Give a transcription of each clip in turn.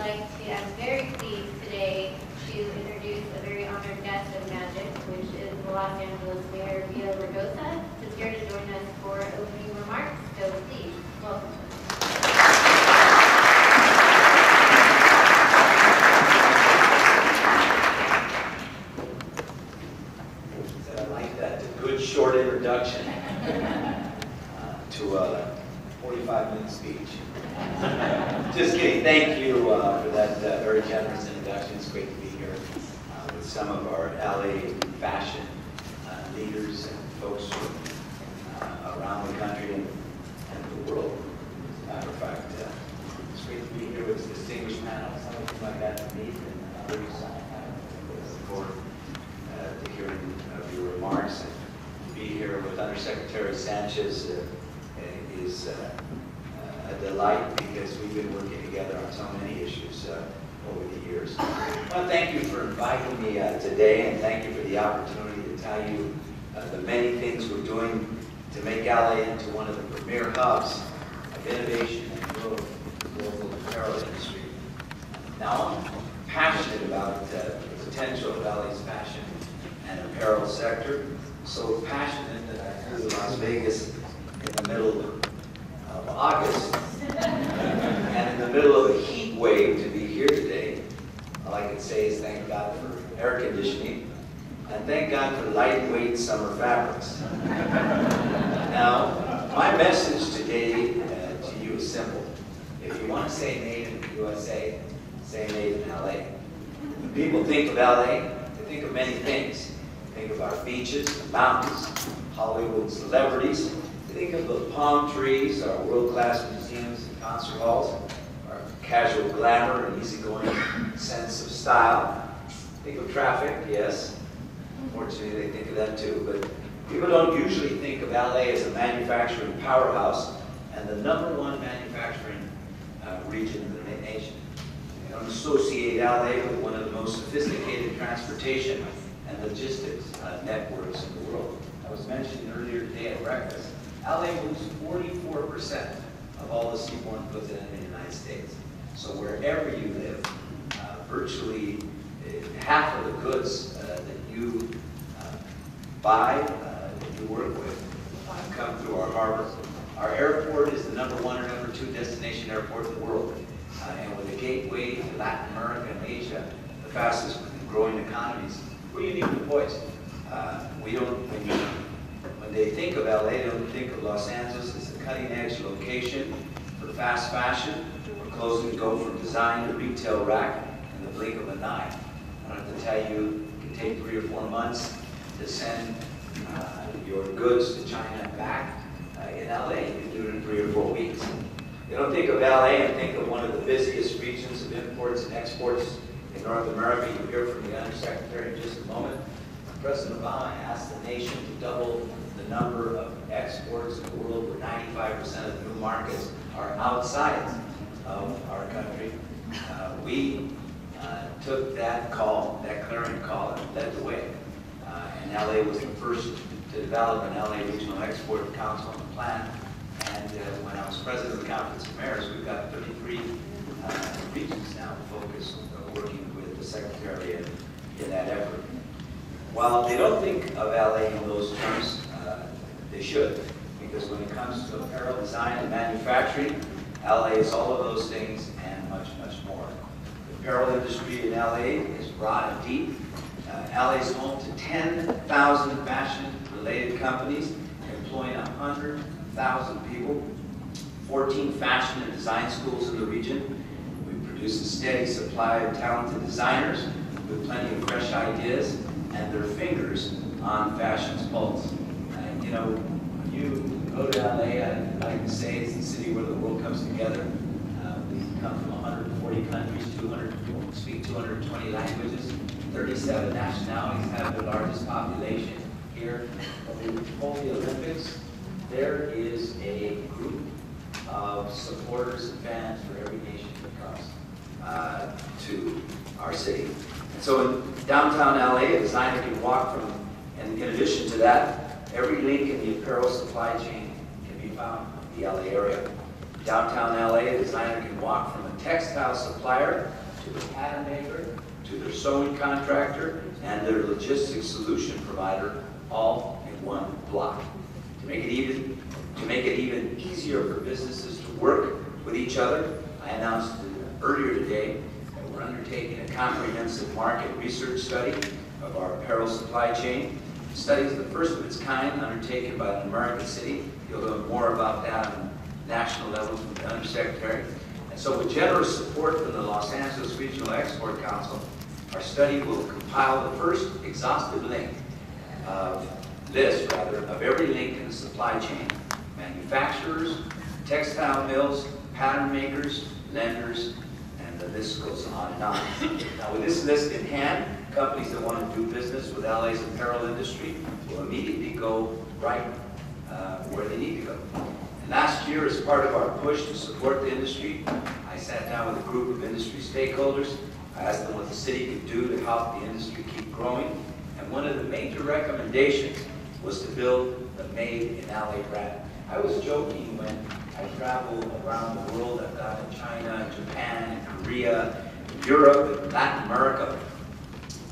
I'm very pleased today to introduce a very honored guest of Magic, which is the Los Angeles Mayor Villaraigosa, who's here to join us for opening remarks. So please, welcome. I like that good short introduction to a 45-minute speech. Just kidding. Thank you for that very generous introduction. It's great to be here with some of our LA fashion leaders and folks from around the country and the world. As a matter of fact, it's great to be here with this distinguished panel. Some of you might have to meet and others look forward to hearing your remarks. And to be here with Undersecretary Sanchez is a delight because we've been working together on so many issues over the years. I want to thank you for inviting me today, and thank you for the opportunity to tell you the many things we're doing to make LA into one of the premier hubs of innovation and growth in the global apparel industry. Now, I'm passionate about the potential of LA's fashion and apparel sector, so passionate that I flew to Las Vegas in the middle of August, and in the middle of a heat wave to be here today. All I can say is thank God for air conditioning, and thank God for lightweight summer fabrics. Now, my message today to you is simple. If you want to say made in the USA, say made in LA. When people think of LA, they think of many things. They think of our beaches, and mountains, Hollywood celebrities. They think of the palm trees, our world-class museums and concert halls, our casual glamour and easygoing sense of style. Think of traffic, yes. Unfortunately, they think of that too. But people don't usually think of LA as a manufacturing powerhouse and the #1 manufacturing region in the nation. They don't associate LA with one of the most sophisticated transportation and logistics networks in the world. I was mentioned earlier today at breakfast. LA moves 44% of all the seaborne goods in the United States. So wherever you live, virtually half of the goods that you buy, that you work with, come through our harbor. Our airport is the #1 or #2 destination airport in the world. And with a gateway to Latin America and Asia, the fastest growing economies, we're uniquely poised. When they think of LA, they don't think of Los Angeles as a cutting-edge location for fast fashion. We're closing to go from design to retail rack in the blink of an eye. I don't have to tell you, it can take 3 or 4 months to send your goods to China and back. In LA, you can do it in 3 or 4 weeks. They don't think of LA and think of one of the busiest regions of imports and exports in North America. You'll hear from the Undersecretary in just a moment. President Obama asked the nation to double the number of exports in the world, where 95% of the new markets are outside of our country. We took that call, that clarion call, and led the way. And LA was the first to develop an LA Regional Export Council and plan. And when I was president of the Conference of Mayors, we've got 33 regions now focused working with the Secretary in that effort. While they don't think of LA in those terms, they should, because when it comes to apparel design and manufacturing, LA is all of those things and much, much more. The apparel industry in LA is broad and deep. LA is home to 10,000 fashion-related companies, employing 100,000 people, 14 fashion and design schools in the region. We produce a steady supply of talented designers with plenty of fresh ideas and their fingers on fashion's pulse. You know, when you go to LA, I like to say it's the city where the world comes together. We come from 140 countries, speak 220 languages, 37 nationalities have the largest population here. When we hold the Olympics, there is a group of supporters and fans for every nation that comes to our city. And so in downtown LA, a designer can walk from, and in addition to that, every link in the apparel supply chain can be found in the LA area. Downtown LA, a designer can walk from a textile supplier to the pattern maker, to their sewing contractor, and their logistics solution provider, all in one block. To make it even easier for businesses to work with each other, I announced earlier today that we're undertaking a comprehensive market research study of our apparel supply chain. The study is the first of its kind undertaken by an American city. You'll learn more about that on the national level from the Undersecretary. And so with generous support from the Los Angeles Regional Export Council, our study will compile the first exhaustive list of every link in the supply chain: manufacturers, textile mills, pattern makers, lenders, and the list goes on and on. Now, with this list in hand, companies that want to do business with LA's apparel industry will immediately go right where they need to go. And last year, as part of our push to support the industry, I sat down with a group of industry stakeholders. I asked them what the city could do to help the industry keep growing. And one of the major recommendations was to build the Made in LA brand. I was joking when I travel around the world. I've gone to China, Japan, Korea, Europe, and Latin America.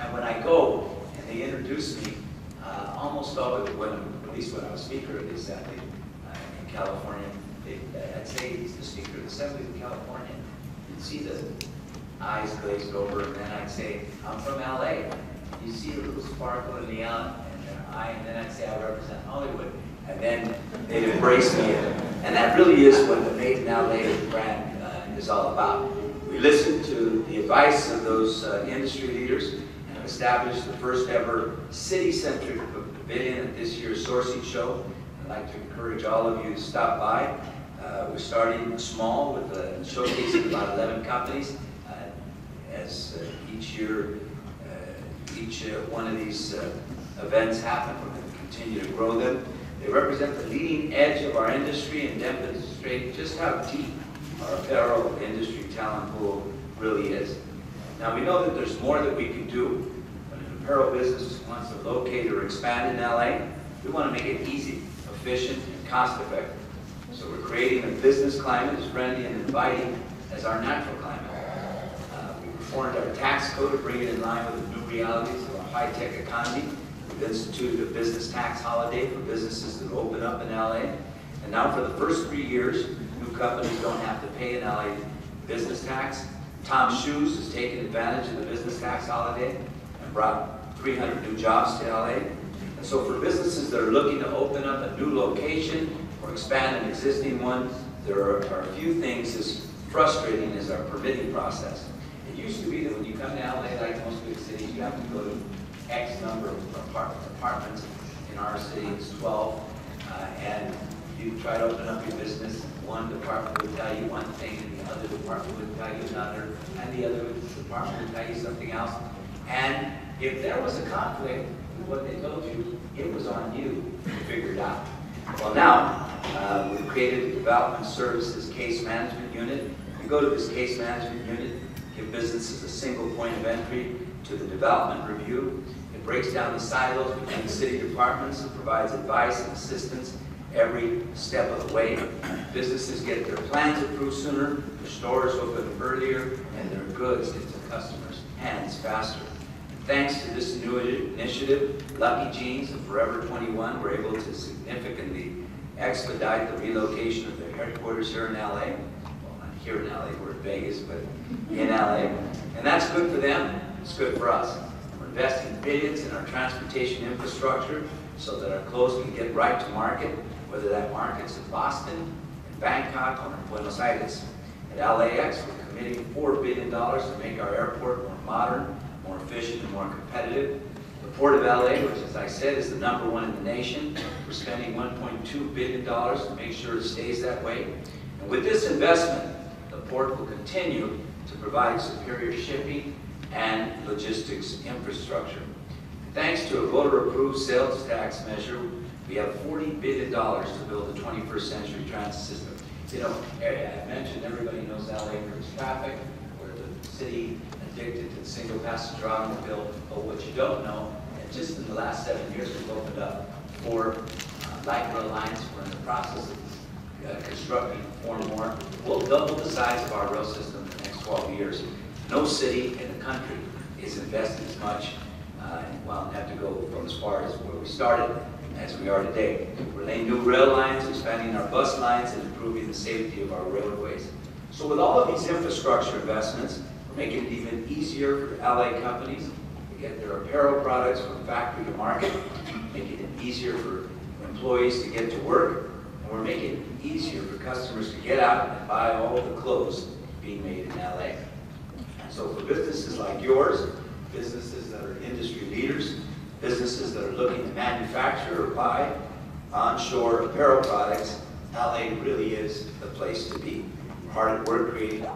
And when I go and they introduce me, almost always, at least when I was Speaker of the Assembly in California, I'd say he's the Speaker of the Assembly of California. You'd see the eyes glazed over, and then I'd say, I'm from LA. You see a little sparkle in the eye, and then I'd say I represent Hollywood. And then they'd embrace me. And that really is what the Made in LA brand is all about. We listened to the advice of those industry leaders and established the first ever city-centric pavilion at this year's Sourcing Show. I'd like to encourage all of you to stop by. We're starting small with showcasing about 11 companies. As each year, each one of these events happen, we're going to continue to grow them. They represent the leading edge of our industry and demonstrate just how deep our apparel industry talent pool really is. Now, we know that there's more that we can do. When an apparel business wants to locate or expand in LA, we want to make it easy, efficient, and cost-effective. So we're creating a business climate as friendly and inviting as our natural climate. We reformed our tax code to bring it in line with the new realities of our high-tech economy. We've instituted a business tax holiday for businesses that open up in LA. And now for the first 3 years, new companies don't have to pay an LA business tax. Tom's Shoes has taken advantage of the business tax holiday and brought 300 new jobs to LA. And so for businesses that are looking to open up a new location or expand an existing one, there are a few things as frustrating as our permitting process. It used to be that when you come to LA, like most big cities, you have to go to X number of apartments. In our city, it's 12. And you try to open up your business, one department would tell you one thing, and the other department would tell you another, and the other department would tell you something else. And if there was a conflict with what they told you, it was on you to figure it out. Well, now, we've created a development services case management unit. You go to this case management unit, give businesses a single point of entry to the development review. It breaks down the silos between city departments and provides advice and assistance every step of the way. Businesses get their plans approved sooner, their stores open earlier, and their goods get to customers' hands faster. Thanks to this new initiative, Lucky Jeans and Forever 21 were able to significantly expedite the relocation of their headquarters here in LA. Well, not here in LA, we're in Vegas, but in LA. And that's good for them, it's good for us. We're investing billions in our transportation infrastructure so that our clothes can get right to market, whether that market's in Boston, in Bangkok, or in Buenos Aires. At LAX, we're committing $4 billion to make our airport more modern, more efficient, and more competitive. The Port of LA, which as I said is the #1 in the nation, we're spending $1.2 billion to make sure it stays that way. And with this investment, the port will continue to provide superior shipping and logistics infrastructure. Thanks to a voter-approved sales tax measure, we have $40 billion to build a 21st century transit system. You know, I mentioned everybody knows LA for its traffic. We're the city addicted to the single passenger automobile. But what you don't know, just in the last 7 years, we've opened up 4 light rail lines. We're in the process of constructing more and more. We'll double the size of our rail system in the next 12 years. No city in the country is investing as much, and well, have to go from as far as where we started as we are today. We're laying new rail lines, expanding our bus lines, and improving the safety of our roadways. So with all of these infrastructure investments, we're making it even easier for LA companies to get their apparel products from factory to market, making it easier for employees to get to work, and we're making it easier for customers to get out and buy all the clothes being made in LA. And so for businesses like yours, businesses that are industry leaders, businesses that are looking to manufacture or buy onshore apparel products, LA really is the place to be. We're hard at work creating